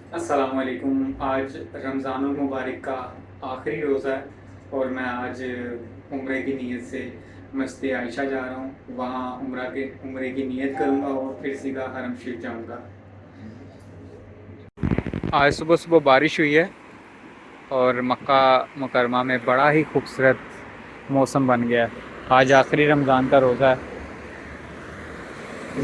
अस्सलामुअलैकुम। आज रमज़ानुल मुबारक का आखिरी रोज़ा है और मैं आज उम्रे की नीयत से मस्जिद आयशा जा रहा हूँ। वहाँ उम्रे की नीयत करूँगा और फिर सीधा हरम शरीफ जाऊँगा। आज सुबह सुबह बारिश हुई है और मक्का मुकरमा में बड़ा ही खूबसूरत मौसम बन गया है। आज आखिरी रमज़ान का रोज़ा है।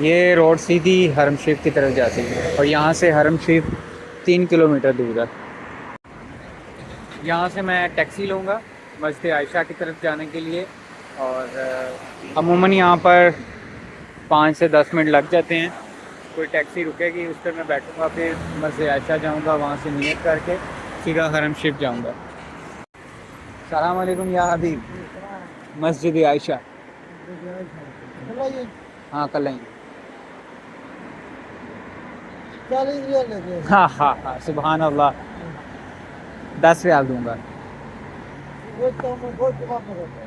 ये रोड सीधी हरम शरीफ की तरफ जाती है और यहाँ से हरम शरीफ 3 किलोमीटर दूर है। यहाँ से मैं टैक्सी लूँगा मस्जिद आयशा की तरफ जाने के लिए और अमूमन यहाँ पर 5 से 10 मिनट लग जाते हैं। कोई टैक्सी रुकेगी उस पर मैं बैठूँगा, फिर मस्जिद आयशा जाऊँगा, वहाँ से नियत करके सीधा हरम शरीफ जाऊँगा। सलाम अलैकुम या हबीब। मस्जिद आयशा। हाँ कल आएंगे। 40 रियाल लेते हैं। हाँ हाँ हाँ, सुबहान अल्लाह। 10 रियाल दूँगा। वो तो मैं बहुत दुआ करता हूँ।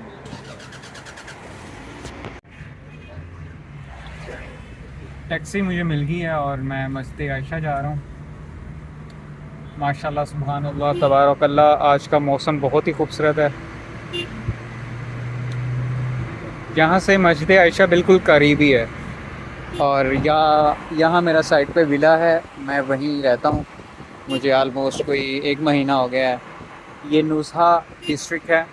टैक्सी मुझे मिल गई है और मैं मस्जिद आयशा जा रहा हूँ। माशाल्लाह सुबहान अल्लाह तबारकल्लाह, आज का मौसम बहुत ही खूबसूरत है। यहाँ से मस्जिद आयशा बिल्कुल करीब ही है और यहाँ मेरा साइड पे विला है, मैं वहीं रहता हूँ। मुझे आलमोस्ट कोई 1 महीना हो गया है। ये नुज़हा डिस्ट्रिक्ट है।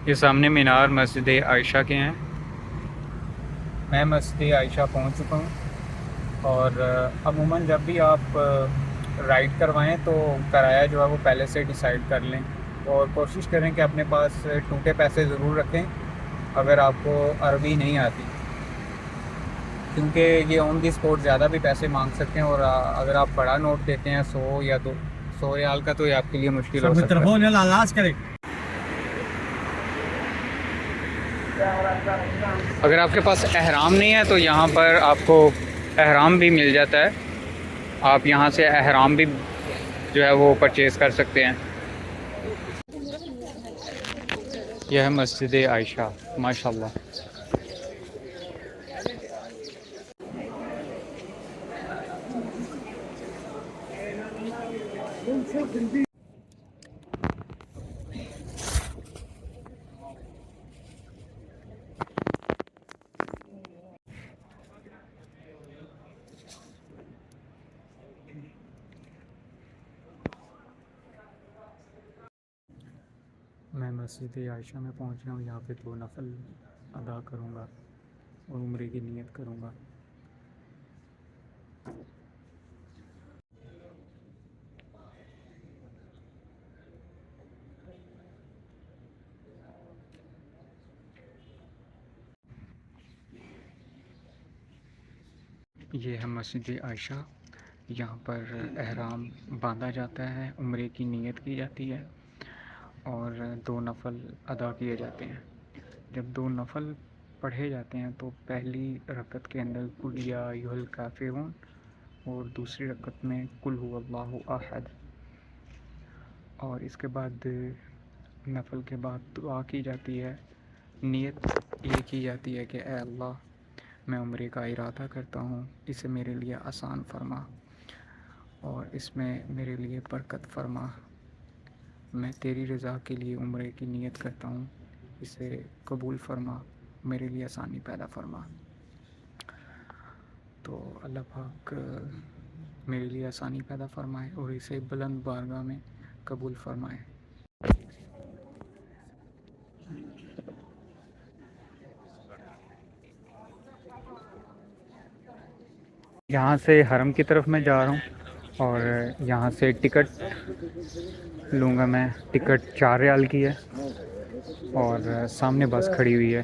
ये सामने मीनार मस्जिद आयशा के हैं। मैं मस्जिद आयशा पहुँच चुका हूँ और अमूमन जब भी आप राइड करवाएं तो किराया जो है वो पहले से डिसाइड कर लें और कोशिश करें कि अपने पास टूटे पैसे ज़रूर रखें अगर आपको अरबी नहीं आती, क्योंकि ये ऑन दी स्पॉट ज़्यादा भी पैसे मांग सकते हैं और अगर आप बड़ा नोट देते हैं 100 या 200 रियाल का, तो ये आपके लिए मुश्किल हो सकता है। अगर आपके पास एहराम नहीं है तो यहाँ पर आपको एहराम भी मिल जाता है। आप यहाँ से एहराम भी जो है वो परचेज़ कर सकते हैं। यह है मस्जिद आयशा माशाल्लाह। मैं मस्जिद आयशा में पहुँच गया हूँ। यहाँ पे 2 नफल अदा करूँगा और उम्रे की नीयत करूँगा। ये है मस्जिद आयशा। यहाँ पर एहराम बांधा जाता है, उम्रे की नीयत की जाती है और 2 नफल अदा किए जाते हैं। जब 2 नफल पढ़े जाते हैं तो पहली रकत के अंदर कुल या अय्युहल काफिरून और दूसरी रकत में कुल हुवल्लाहु अहद, और इसके बाद नफल के बाद दुआ की जाती है। नियत ये की जाती है कि ए अल्लाह, मैं उम्रे का इरादा करता हूँ, इसे मेरे लिए आसान फरमा और इसमें मेरे लिए बरकत फरमा। मैं तेरी रज़ा के लिए उम्रे की नीयत करता हूँ, इसे कबूल फरमा, मेरे लिए आसानी पैदा फरमा। तो अल्लाह पाक मेरे लिए आसानी पैदा फरमाए और इसे बुलंद बारगाह में कबूल फरमाए। यहाँ से हरम की तरफ मैं जा रहा हूँ और यहाँ से टिकट लूँगा मैं। टिकट 4 रियाल की है और सामने बस खड़ी हुई है,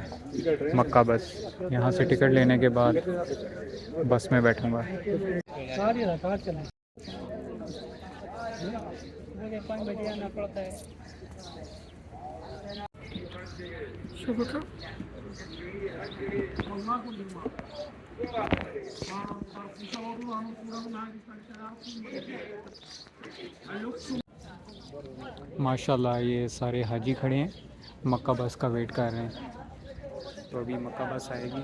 मक्का बस। यहाँ से टिकट लेने के बाद बस में बैठूँगा। माशाल्लाह ये सारे हाजी खड़े हैं, मक्का बस का वेट कर रहे हैं। तो अभी मक्का बस आएगी।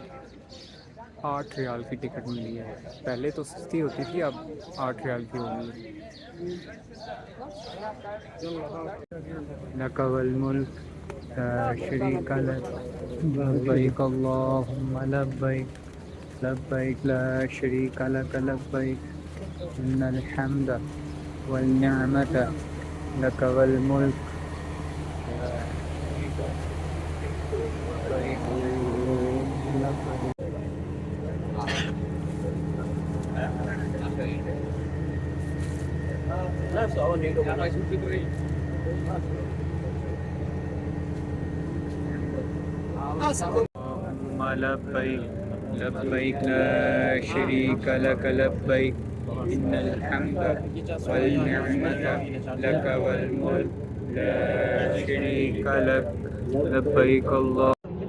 8 रियाल की टिकट मिली है, पहले तो सस्ती होती थी, अब 8 रियाल की होगी। लकवल मुल्क ला शरीक लक लब्बैक अल्लाहुम्मा लब्बैक लब्बैक ला शरीक लक लब्बैक इन्नल हम्द वल निअमत लक वल मुल्क ला अल्लाहुम्मा लब्बैक लब्बैक ला शरीक लक लब्बैक इन्नल हम्द वल निअमत लक वल मुल्क ला शरीक लक लब्बैक अल्लाह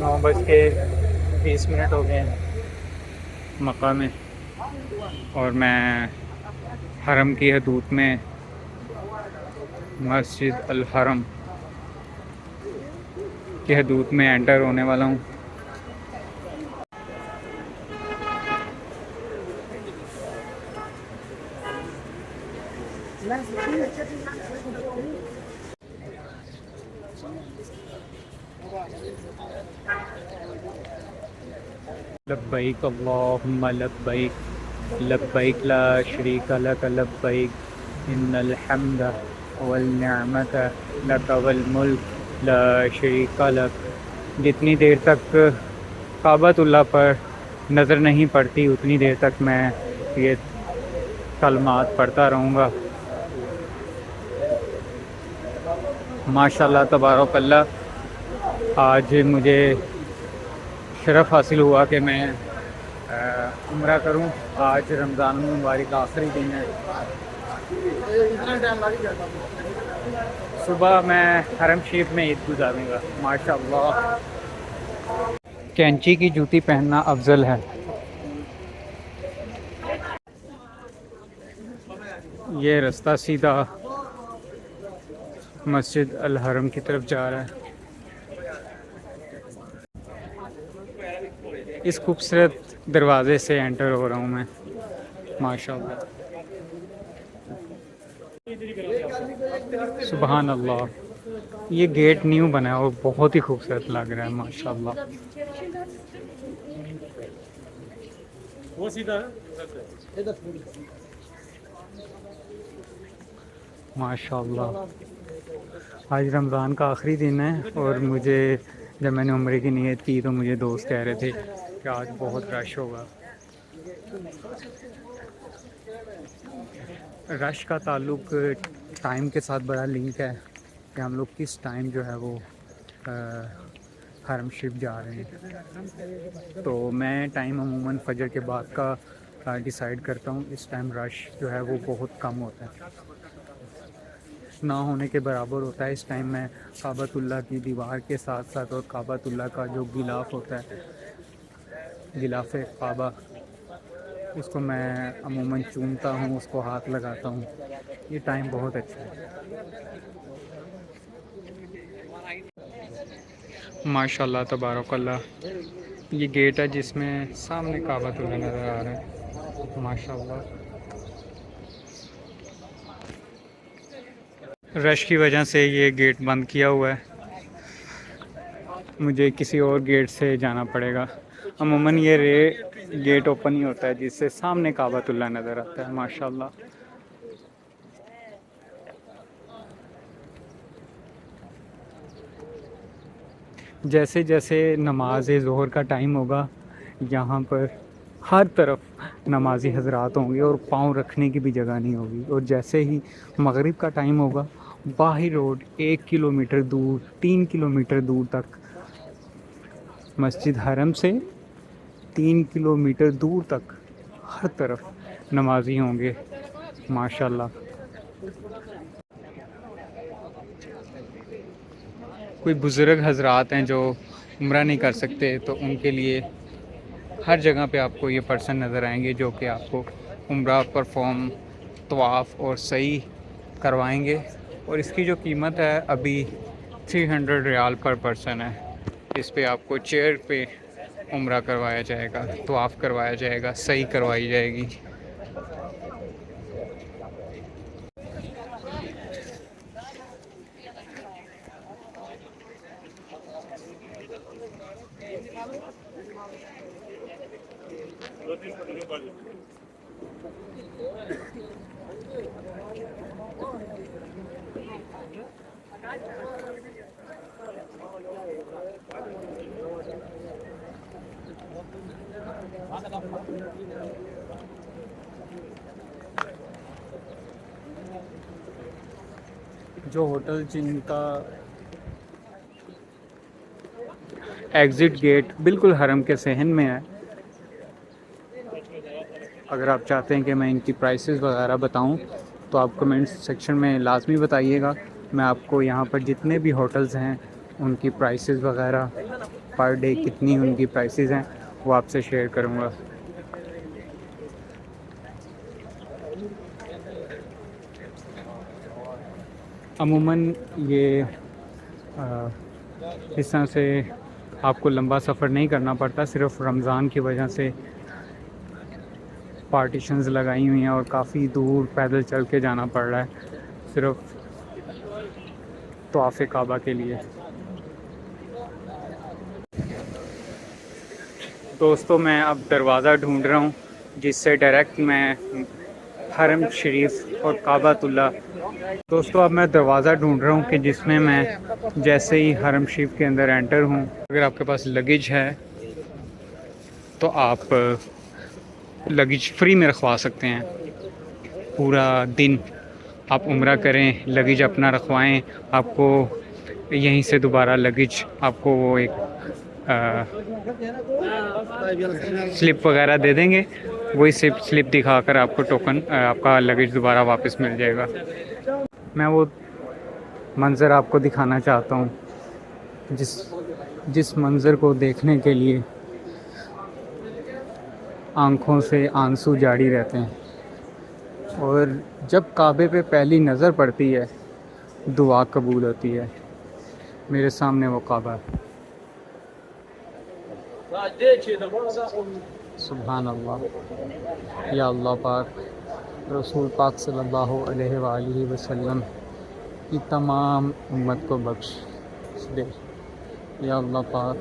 नौ बज के 20 मिनट हो गए हैं मक्का में, और मैं हरम की हदूद में मस्जिद अल हरम की हदूद में एंटर होने वाला हूँ। लब्बैक अल्लाहुम्मा लब्बैक लब्बैक ला शरीक लक लब्बैक इन्नल हम्द वल निअमत लक वल मुल्क ला शरीक लक। जितनी देर तक काबतुल्लाह पर नज़र नहीं पड़ती उतनी देर तक मैं ये कलमात पढ़ता रहूँगा। माशाल्लाह तबारकल्लाह, आज मुझे शरफ़ हासिल हुआ कि मैं उम्रा करूं। आज रमज़ान मुबारक का आखिरी दिन है। सुबह मैं हरम शरीफ में ईद गुजारूंगा। माशाल्लाह, कैंची की जूती पहनना अफजल है। ये रास्ता सीधा मस्जिद अल हरम की तरफ जा रहा है। इस खूबसूरत दरवाज़े से एंटर हो रहा हूँ मैं। माशाल्लाह, सुबहान अल्लाह, ये गेट न्यू बना है और बहुत ही खूबसूरत लग रहा है। माशाल्लाह, वो सीधा माशाल्लाह। आज रमज़ान का आखिरी दिन है और मुझे जब मैंने उम्रे की नीयत की तो मुझे दोस्त कह रहे थे कि आज बहुत रश होगा। रश का ताल्लुक टाइम के साथ बड़ा लिंक है कि हम लोग किस टाइम जो है वो हरम शरीफ जा रहे हैं। तो मैं टाइम अमूमन फजर के बाद का डिसाइड करता हूँ। इस टाइम रश जो है वो बहुत कम होता है, ना होने के बराबर होता है। इस टाइम मैं काबतुल्लाह की दीवार के साथ साथ और काबतुल्लाह का जो गिलाफ होता है, गिलाफ काबा, उसको मैं अमूमन चूमता हूँ, उसको हाथ लगाता हूँ। ये टाइम बहुत अच्छा है। माशाल्लाह तबारकल्लाह, ये गेट है जिसमें सामने काबतुल्लाह नज़र आ रहा है। माशाल्लाह, रश की वजह से ये गेट बंद किया हुआ है, मुझे किसी और गेट से जाना पड़ेगा। अमूमन ये गेट ओपन ही होता है जिससे सामने काबतुल्लाह नज़र आता है। माशाल्लाह, जैसे जैसे नमाज ज़ोहर का टाइम होगा यहाँ पर हर तरफ नमाजी हजरात होंगे और पाँव रखने की भी जगह नहीं होगी। और जैसे ही मगरिब का टाइम होगा, बाहरी रोड 1 किलोमीटर दूर, 3 किलोमीटर दूर तक, मस्जिद हरम से 3 किलोमीटर दूर तक हर तरफ नमाजी होंगे माशाल्लाह। कोई बुज़ुर्ग हजरात हैं जो उम्रा नहीं कर सकते, तो उनके लिए हर जगह पे आपको ये पर्सन नज़र आएंगे जो कि आपको उम्रा परफॉर्म, तवाफ़ और सही करवाएंगे। और इसकी जो कीमत है अभी 300 रियाल पर पर्सन है। इस पे आपको चेयर पे उम्रा करवाया जाएगा, तवाफ़ करवाया जाएगा, सही करवाई जाएगी। जो होटल जिनका एग्ज़िट गेट बिल्कुल हरम के सहन में है, अगर आप चाहते हैं कि मैं इनकी प्राइसेस वगैरह बताऊं तो आप कमेंट सेक्शन में लाजमी बताइएगा। मैं आपको यहाँ पर जितने भी होटल्स हैं उनकी प्राइसेस वगैरह, पर डे कितनी उनकी प्राइसेस हैं, वो आपसे शेयर करूँगा। अमूमन ये इस तरह से आपको लंबा सफ़र नहीं करना पड़ता, सिर्फ रमज़ान की वजह से पार्टीशंस लगाई हुई हैं और काफ़ी दूर पैदल चल के जाना पड़ रहा है सिर्फ तवाफ़ काबा के लिए। दोस्तों मैं अब दरवाज़ा ढूंढ रहा हूँ जिससे डायरेक्ट मैं हरम शरीफ और काबातुल्ला, दोस्तों अब मैं दरवाज़ा ढूंढ रहा हूँ कि जिसमें मैं जैसे ही हरम शरीफ के अंदर एंटर हूँ, अगर आपके पास लगेज है तो आप लगेज फ्री में रखवा सकते हैं। पूरा दिन आप उम्रा करें, लगेज अपना रखवाएं, आपको यहीं से दोबारा लगेज आपको वो एक स्लिप वगैरह दे देंगे, वही स्लिप दिखाकर आपको टोकन आपका लगेज दोबारा वापस मिल जाएगा। मैं वो मंज़र आपको दिखाना चाहता हूँ जिस मंज़र को देखने के लिए आँखों से आंसू जारी रहते हैं। और जब काबे पे पहली नज़र पड़ती है दुआ कबूल होती है। मेरे सामने वो काबा है। सुभान अल्लाह। या अल्लाह पाक रसूल पाक सल्लल्लाहु अलैहि वसल्लम की तमाम उम्मत को बख्श दे। या अल्लाह पाक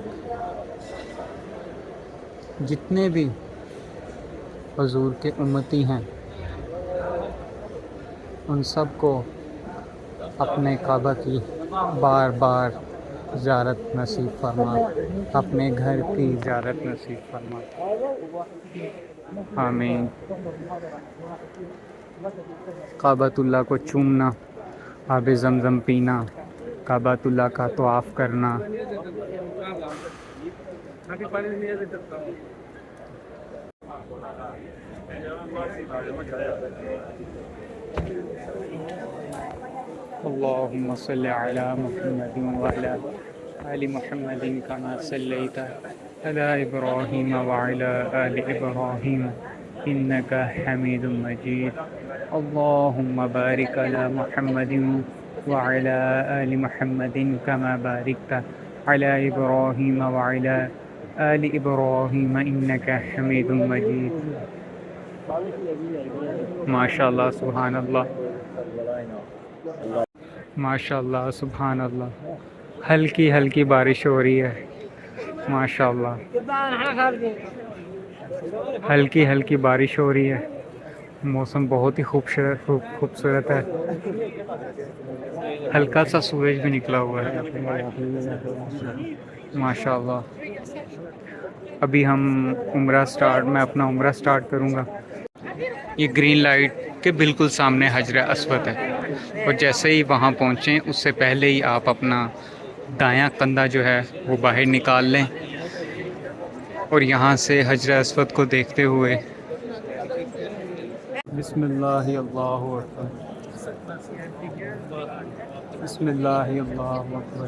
जितने भी हुजूर के उम्मती हैं उन सब को अपने काबा की बार बार ज़ियारत नसीब फरमा, अपने घर की ज़ियारत नसीब फरमा। आमीन। काबातुल्लाह को चूमना, आब ज़मज़म पीना, काबातुल्लाह का तवाफ़ करना, अल्लाहुम्मा सल्लि अला मुहम्मदिन व अला आलि मुहम्मदिन कमा सल्लैता अला इब्राहीम व अला आलि इब्राहीम इन्नका हमीदुम मजीद। अल्लाहुम्मा बारिक अला मुहम्मदिन व अला आलि मुहम्मदिन कमा बारिकता अला इब्राहीम व अला आलि इब्राहीम इन्नका हमीदुम मजीद। माशाअल्लाह सुभान अल्लाह, माशाअल्लाह सुभान अल्लाह। हल्की हल्की बारिश हो रही है माशाअल्लाह, हल्की हल्की बारिश हो रही है। मौसम बहुत ही खूबसूरत है। हल्का सा सूरज भी निकला हुआ है माशाअल्लाह। अभी मैं अपना उम्रा स्टार्ट करूँगा। ये ग्रीन लाइट के बिल्कुल सामने हजर अस्वद है, और जैसे ही वहाँ पहुँचें उससे पहले ही आप अपना दायां कंधा जो है वो बाहर निकाल लें, और यहाँ से हजर अस्वद को देखते हुए बिस्मिल्लाहि अल्लाहु अकबर, बिस्मिल्लाहि अल्लाहु अकबर।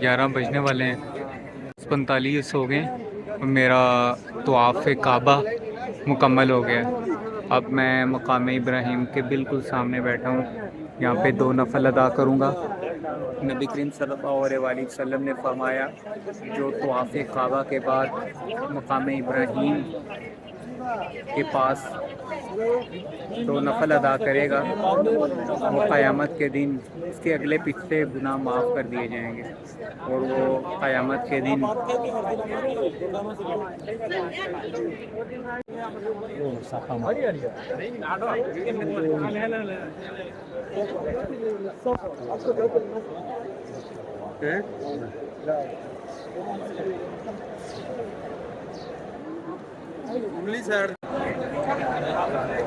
ग्यारह बजने वाले हैं, 45 हो गए और मेरा तवाफ़ काबा मुकम्मल हो गया। अब मैं मकाम इब्राहिम के बिल्कुल सामने बैठा हूँ। यहाँ पे 2 नफल अदा करूँगा। नबी करीम सल्लल्लाहु अलैहि वसल्लम ने फरमाया, जो तवाफ़ काबा के बाद मकाम इब्राहिम के पास 2 नफल अदा करेगा, वो क़यामत के दिन उसके अगले पिछले गुनाह माफ़ कर दिए जाएंगे, और वो क़यामत के दिन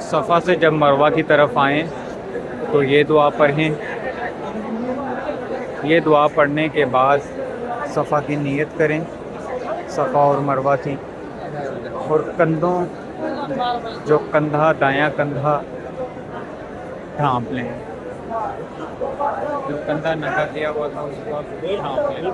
सफ़ा से जब मरवा की तरफ आएँ तो ये दुआ पढ़ें। ये दुआ पढ़ने के बाद सफ़ा की नियत करें, सफ़ा और मरवा की, और कंधों जो कंधा दायां कंधा ढांप लें, जो कंधा नंगा किया हुआ था उसको ढांप लें।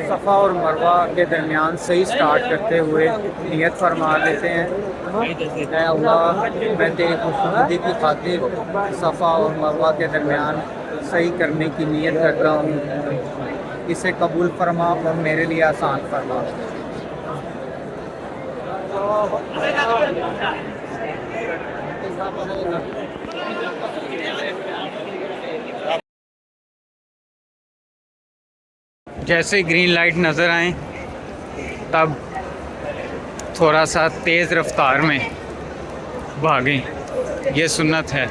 सफ़ा और मरवा के दरमियान सही स्टार्ट करते हुए नियत फरमा लेते हैं, ऐ अल्लाह मैं तेरी खुशनुदी की खातिर सफ़ा और मरवा के दरमियान सही करने की नियत करता हूँ, इसे कबूल फरमा और मेरे लिए आसान फरमा। जैसे ग्रीन लाइट नज़र आए तब थोड़ा सा तेज़ रफ्तार में भागें, ये सुन्नत है।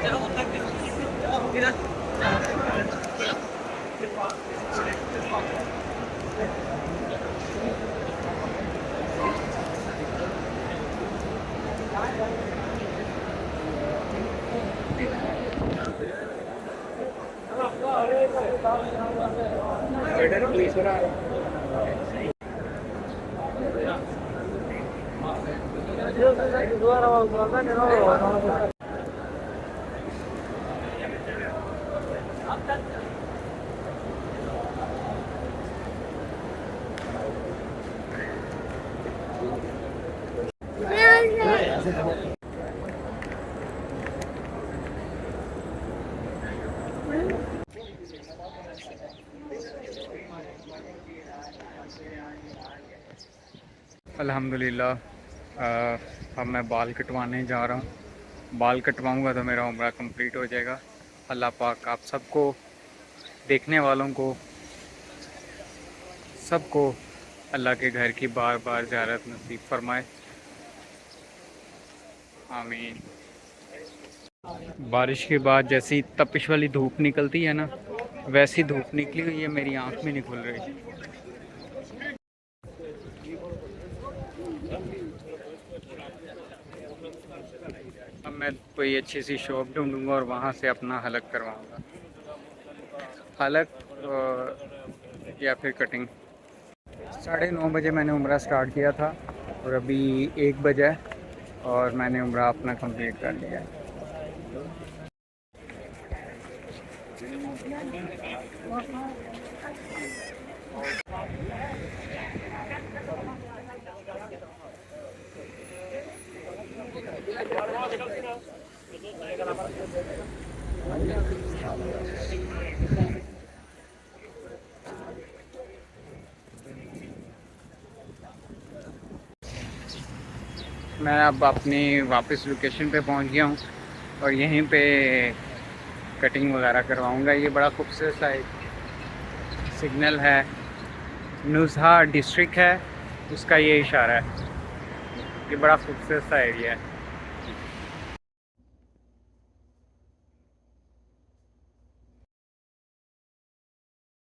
अल्हम्दुलिल्लाह अब मैं बाल कटवाने जा रहा हूँ। बाल कटवाऊँगा तो मेरा उम्रा कंप्लीट हो जाएगा। अल्लाह पाक आप सबको, देखने वालों को, सबको अल्लाह के घर की बार बार ज़ियारत नसीब फरमाए, आमीन। बारिश के बाद जैसी तपिश वाली धूप निकलती है ना, वैसी धूप निकली हुई है, मेरी आँख में नहीं खुल रही। अब मैं कोई अच्छी सी शॉप ढूंढूंगा और वहाँ से अपना हलक करवाऊंगा, हलक या फिर कटिंग। 9:30 बजे मैंने उम्रा स्टार्ट किया था और अभी 1 बजे है और मैंने उम्रा अपना कंप्लीट कर लिया है। मैं अब अपनी वापस लोकेशन पे पहुंच गया हूं और यहीं पे कटिंग वगैरह करवाऊंगा। ये बड़ा खूबसूरत सा एक सिग्नल है, नुज़हा डिस्ट्रिक्ट है उसका ये इशारा है। ये बड़ा खूबसूरत सा एरिया है।